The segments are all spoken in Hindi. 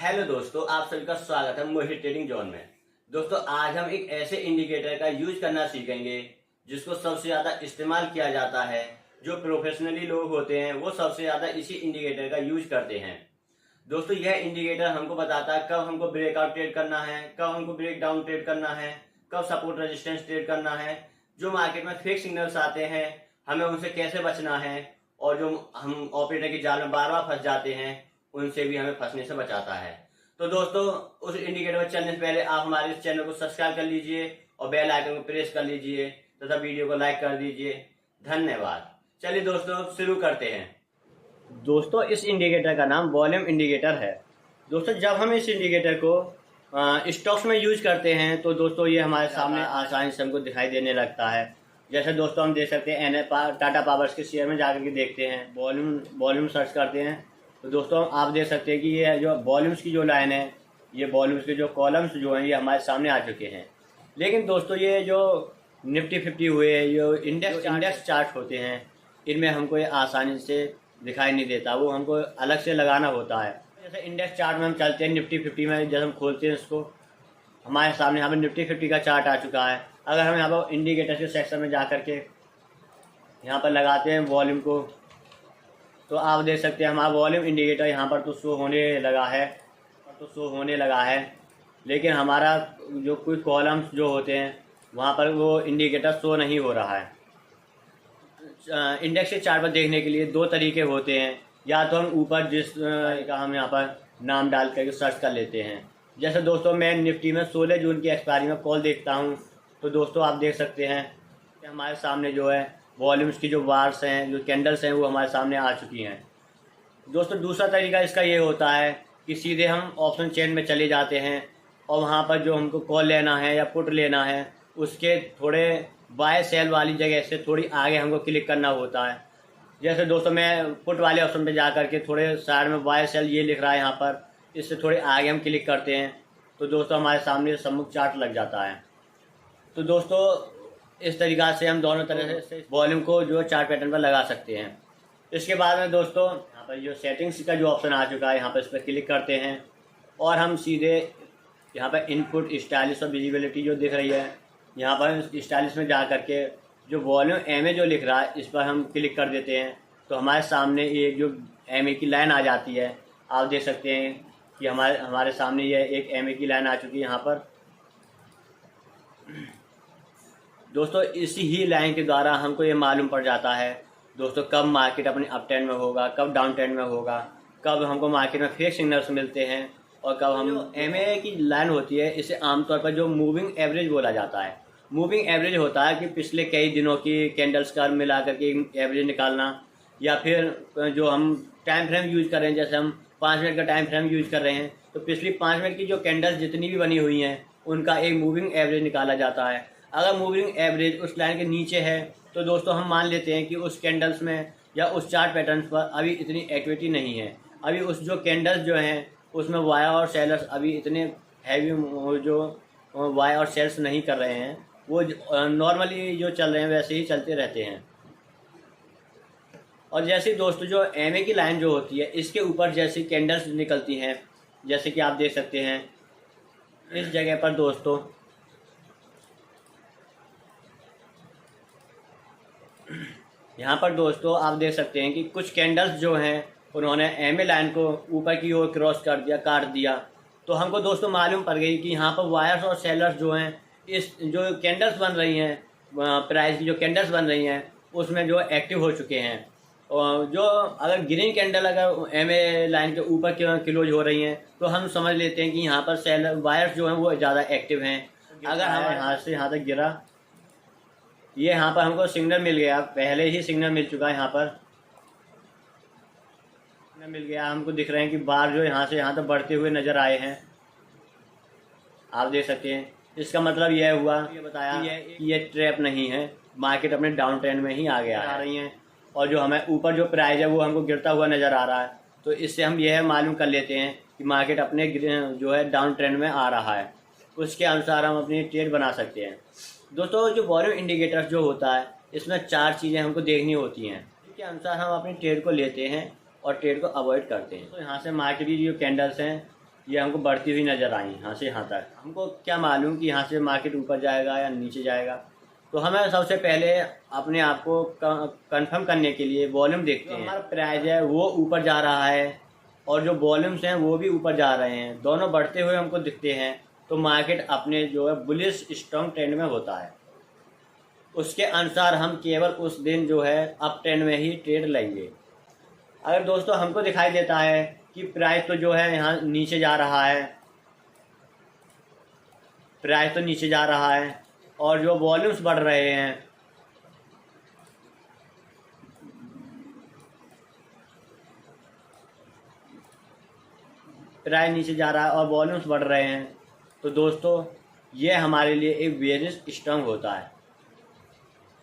हेलो दोस्तों, आप सभी का स्वागत है मोहित ट्रेडिंग जोन में। दोस्तों, आज हम एक ऐसे इंडिकेटर का यूज करना सीखेंगे जिसको सबसे ज्यादा इस्तेमाल किया जाता है। जो प्रोफेशनली लोग होते हैं वो सबसे ज्यादा इसी इंडिकेटर का यूज करते हैं। दोस्तों, यह इंडिकेटर हमको बताता है कब हमको ब्रेकआउट ट्रेड करना है, कब हमको ब्रेक डाउन ट्रेड करना है, कब सपोर्ट रेजिस्टेंस ट्रेड करना है। जो मार्केट में फेक सिग्नल्स आते हैं हमें उनसे कैसे बचना है, और जो हम ऑपरेटर की जाल में बार बार फंस जाते हैं उनसे भी हमें फंसने से बचाता है। तो दोस्तों, उस इंडिकेटर पर चलने से पहले आप हमारे इस चैनल को सब्सक्राइब कर लीजिए और बेल आइकन को प्रेस कर लीजिए तथा वीडियो को लाइक कर दीजिए। धन्यवाद। चलिए दोस्तों, शुरू करते हैं। दोस्तों, इस इंडिकेटर का नाम वॉल्यूम इंडिकेटर है। दोस्तों, जब हम इस इंडिकेटर को स्टॉक्स में यूज करते हैं तो दोस्तों ये हमारे सामने आसानी से हमको दिखाई देने लगता है। जैसे दोस्तों हम देख सकते हैं टाटा पावर्स के शेयर में जाकर के देखते हैं, वॉल्यूम सर्च करते हैं तो दोस्तों आप देख सकते हैं कि ये जो वॉल्यूम्स की जो लाइन है, ये वॉल्यूम्स के जो कॉलम्स जो हैं ये हमारे सामने आ चुके हैं। लेकिन दोस्तों ये जो निफ्टी 50 हुए, जो इंडेक्स चार्ट होते हैं, इनमें हमको ये आसानी से दिखाई नहीं देता, वो हमको अलग से लगाना होता है। जैसे इंडेक्स चार्ट में हम चलते हैं, निफ्टी 50 में जब हम खोलते हैं इसको, हमारे सामने यहाँ पर निफ्टी 50 का चार्ट आ चुका है। अगर हम यहाँ पर इंडिकेटर के सेक्शन में जा करके यहाँ पर लगाते हैं वॉल्यूम को, तो आप देख सकते हैं हमारा वॉल्यूम इंडिकेटर यहाँ पर तो शो होने लगा है, लेकिन हमारा जो कोई कॉलम्स जो होते हैं वहाँ पर वो इंडिकेटर शो नहीं हो रहा है। इंडेक्स के चार्ट पर देखने के लिए दो तरीके होते हैं, या तो हम ऊपर जिस का हम यहाँ पर नाम डाल करके सर्च कर लेते हैं। जैसे दोस्तों मैं निफ्टी में 16 जून की एक्सपायरी में कॉल देखता हूँ, तो दोस्तों आप देख सकते हैं कि हमारे सामने जो है वॉल्यूम्स की जो बार्स हैं, जो कैंडल्स हैं, वो हमारे सामने आ चुकी हैं। दोस्तों दूसरा तरीका इसका ये होता है कि सीधे हम ऑप्शन चेन में चले जाते हैं और वहाँ पर जो हमको कॉल लेना है या पुट लेना है उसके थोड़े बाय सेल वाली जगह से थोड़ी आगे हमको क्लिक करना होता है। जैसे दोस्तों मैं पुट वाले ऑप्शन पे जा करके थोड़े साइड में बाय सेल ये लिख रहा है यहाँ पर, इससे थोड़े आगे हम क्लिक करते हैं तो दोस्तों हमारे सामने सम्मुख चार्ट लग जाता है। तो दोस्तों इस तरीक़ा से हम दोनों तरह से वॉल्यूम को जो चार्ट पैटर्न पर लगा सकते हैं। इसके बाद में दोस्तों यहाँ पर जो सेटिंग्स का जो ऑप्शन आ चुका है, यहाँ पर इस पर क्लिक करते हैं और हम सीधे यहाँ पर इनपुट स्टाइलिश और विजिबिलिटी जो दिख रही है, यहाँ पर स्टाइलिश में जा करके जो वॉल्यूम एमए जो लिख रहा है इस पर हम क्लिक कर देते हैं तो हमारे सामने ये जो एमए की लाइन आ जाती है। आप देख सकते हैं कि हमारे सामने ये एक एमए की लाइन आ चुकी है यहाँ पर। दोस्तों इसी ही लाइन के द्वारा हमको ये मालूम पड़ जाता है दोस्तों कब मार्केट अपने अप ट्रेंड में होगा, कब डाउन ट्रेंड में होगा, कब हमको मार्केट में फेक सिग्नल्स मिलते हैं और कब हम एमए की लाइन होती है इसे आमतौर पर जो मूविंग एवरेज बोला जाता है। मूविंग एवरेज होता है कि पिछले कई दिनों की कैंडल्स का मिला करके एवरेज निकालना, या फिर जो हम टाइम फ्रेम यूज कर रहे हैं, जैसे हम 5 मिनट का टाइम फ्रेम यूज कर रहे हैं तो पिछली 5 मिनट की जो कैंडल्स जितनी भी बनी हुई हैं उनका एक मूविंग एवरेज निकाला जाता है। अगर मूविंग एवरेज उस लाइन के नीचे है तो दोस्तों हम मान लेते हैं कि उस कैंडल्स में या उस चार्ट पैटर्न्स पर अभी इतनी एक्टिविटी नहीं है। अभी उस जो कैंडल्स जो हैं उसमें वाई और सेलर्स अभी इतने हैवी जो वाई और सेल्स नहीं कर रहे हैं, वो नॉर्मली जो चल रहे हैं वैसे ही चलते रहते हैं। और जैसे दोस्तों जो एमए की लाइन जो होती है इसके ऊपर जैसी कैंडल्स निकलती हैं, जैसे कि आप देख सकते हैं इस जगह पर दोस्तों यहाँ पर दोस्तों आप देख सकते हैं कि कुछ कैंडल्स जो हैं उन्होंने एमए लाइन को ऊपर की ओर क्रॉस कर दिया, काट दिया। तो हमको दोस्तों मालूम पड़ गई कि यहाँ पर वायर्स और सेलर्स जो हैं, इस जो कैंडल्स बन रही हैं, प्राइस की जो कैंडल्स बन रही हैं उसमें जो एक्टिव हो चुके हैं। और जो अगर ग्रीन कैंडल अगर एमए लाइन के ऊपर क्लोज हो रही हैं तो हम समझ लेते हैं कि यहाँ पर सेलर वायर्स जो हैं वो ज़्यादा एक्टिव हैं। अगर हम हाथ से यहाँ तक गिरा, ये यहाँ पर हमको सिग्नल मिल गया, पहले ही सिग्नल मिल चुका है, यहाँ पर सिग्नल मिल गया। हमको दिख रहे हैं कि बार जो यहाँ से यहाँ तक बढ़ते हुए नज़र आए हैं, आप देख सकते हैं। इसका मतलब यह हुआ, ये बताया कि ये ट्रैप नहीं है, मार्केट अपने डाउन ट्रेंड में ही आ गया आ रही हैं और जो हमें ऊपर जो प्राइस है वो हमको गिरता हुआ नज़र आ रहा है। तो इससे हम यह मालूम कर लेते हैं कि मार्केट अपने जो है डाउन ट्रेंड में आ रहा है, उसके अनुसार हम अपनी ट्रेड बना सकते हैं। दोस्तों जो वॉल्यूम इंडिकेटर जो होता है इसमें 4 चीज़ें हमको देखनी होती हैं, इसके अनुसार हम अपनी ट्रेड को लेते हैं और ट्रेड को अवॉइड करते हैं। तो यहाँ से मार्केट की जो कैंडल्स हैं ये हमको बढ़ती हुई नज़र आई यहाँ से यहाँ तक। हमको क्या मालूम कि यहाँ से मार्केट ऊपर जाएगा या नीचे जाएगा, तो हमें सबसे पहले अपने आप को कंफर्म करने के लिए वॉल्यूम देखते हैं। हमारा प्राइस है वो ऊपर जा रहा है और जो वॉल्यूम्स हैं वो भी ऊपर जा रहे हैं, दोनों बढ़ते हुए हमको दिखते हैं, तो मार्केट अपने जो है बुलिश स्ट्रॉन्ग ट्रेंड में होता है। उसके अनुसार हम केवल उस दिन जो है अप ट्रेंड में ही ट्रेड लेंगे। अगर दोस्तों हमको दिखाई देता है कि प्राइस तो जो है यहाँ नीचे जा रहा है, प्राइस तो नीचे जा रहा है और जो वॉल्यूम्स बढ़ रहे हैं, प्राइस नीचे जा रहा है और वॉल्यूम्स बढ़ रहे हैं, तो दोस्तों ये हमारे लिए एक बेरिश स्ट्रॉन्ग होता है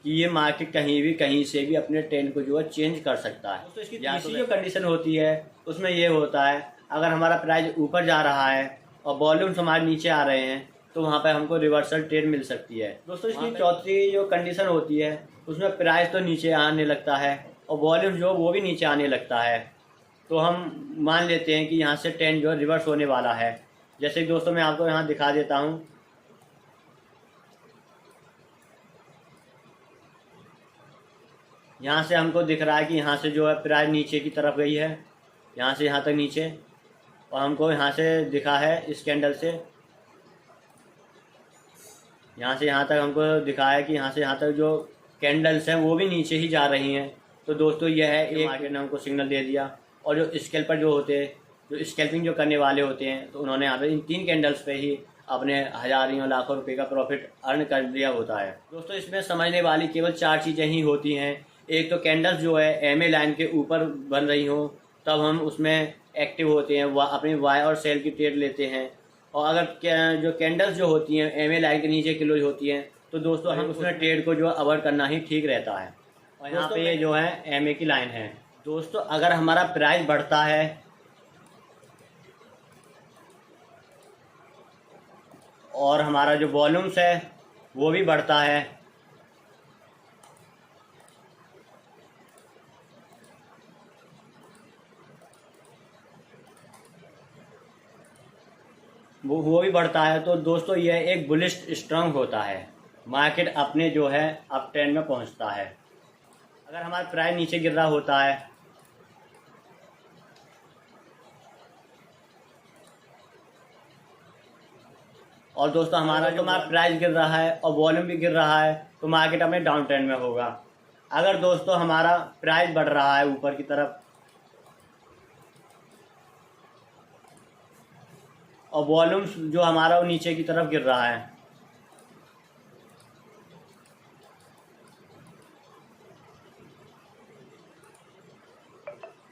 कि ये मार्केट कहीं भी कहीं से भी अपने ट्रेंड को जो है चेंज कर सकता है। तो इसकी तीसरी जो कंडीशन होती है उसमें ये होता है, अगर हमारा प्राइस ऊपर जा रहा है और वॉल्यूम्स हमारे नीचे आ रहे हैं, तो वहाँ पे हमको रिवर्सल ट्रेड मिल सकती है। दोस्तों इसकी चौथी जो कंडीशन होती है उसमें प्राइस तो नीचे आने लगता है और वॉल्यूम जो वो भी नीचे आने लगता है, तो हम मान लेते हैं कि यहाँ से ट्रेंड जो है रिवर्स होने वाला है। जैसे कि दोस्तों मैं आपको यहाँ दिखा देता हूँ, यहाँ से हमको दिख रहा है कि यहाँ से जो है प्राइस नीचे की तरफ गई है, यहाँ से यहाँ तक नीचे, और हमको यहाँ से दिखा है इस कैंडल से यहाँ से यहाँ तक हमको दिखा है कि यहाँ से यहाँ तक जो कैंडल्स हैं वो भी नीचे ही जा रही हैं। तो दोस्तों यह है एक मार्केट ने हमको सिग्नल दे दिया। और जो स्कैल्पर जो होते हैं, जो स्कैल्पिंग जो करने वाले होते हैं, तो उन्होंने यहाँ पे इन 3 कैंडल्स पे ही अपने हज़ारों लाखों रुपए का प्रॉफिट अर्न कर दिया होता है। दोस्तों इसमें समझने वाली केवल 4 चीज़ें ही होती हैं। एक तो कैंडल्स जो है एमए लाइन के ऊपर बन रही हो तब हम उसमें एक्टिव होते हैं, अपनी बाय और सेल की ट्रेड लेते हैं। और अगर जो कैंडल्स जो होती हैं एमए लाइन के नीचे क्लोज होती हैं, तो दोस्तों हम उसमें ट्रेड को जो अवॉइड करना ही ठीक रहता है। और यहाँ पे जो है एमए की लाइन है। दोस्तों अगर हमारा प्राइस बढ़ता है और हमारा जो वॉल्यूम्स है वो भी बढ़ता है, वो भी बढ़ता है, तो दोस्तों यह एक बुलिश स्ट्रॉन्ग होता है। मार्केट अपने जो है अप ट्रेंड में पहुंचता है। अगर हमारा प्राइस नीचे गिर रहा होता है और दोस्तों हमारा प्राइस गिर रहा है और वॉल्यूम भी गिर रहा है, तो मार्केट अपने डाउन ट्रेंड में होगा। अगर दोस्तों हमारा प्राइस बढ़ रहा है ऊपर की तरफ और वॉल्यूम्स जो हमारा वो नीचे की तरफ गिर रहा है,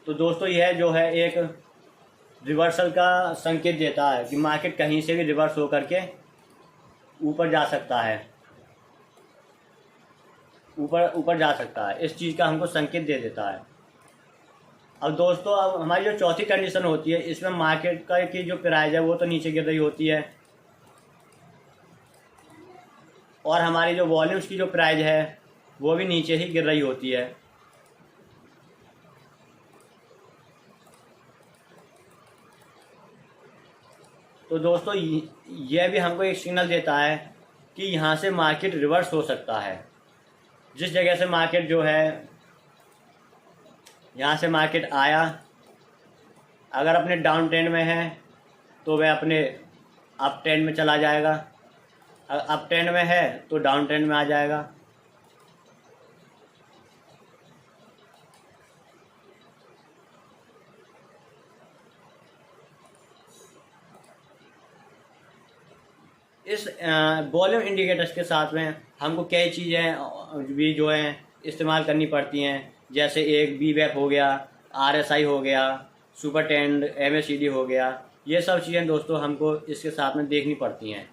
तो दोस्तों यह जो है एक रिवर्सल का संकेत देता है कि मार्केट कहीं से भी रिवर्स होकर के ऊपर जा सकता है, ऊपर जा सकता है। इस चीज़ का हमको संकेत दे देता है। अब दोस्तों अब हमारी जो चौथी कंडीशन होती है, इसमें मार्केट का की जो प्राइस है वो तो नीचे गिर रही होती है और हमारी जो वॉल्यूम्स की जो प्राइस है वो भी नीचे ही गिर रही होती है। तो दोस्तों यह भी हमको एक सिग्नल देता है कि यहाँ से मार्केट रिवर्स हो सकता है। जिस जगह से मार्केट जो है यहाँ से मार्केट आया, अगर अपने डाउन ट्रेंड में है तो वह अपने अप ट्रेंड में चला जाएगा, अप ट्रेंड में है तो डाउन ट्रेंड में आ जाएगा। इस वॉल्यूम इंडिकेटर्स के साथ में हमको कई चीज़ें भी जो हैं इस्तेमाल करनी पड़ती हैं, जैसे एक BWAP हो गया, RSI हो गया, सुपर ट्रेंड MACD हो गया। ये सब चीज़ें दोस्तों हमको इसके साथ में देखनी पड़ती हैं।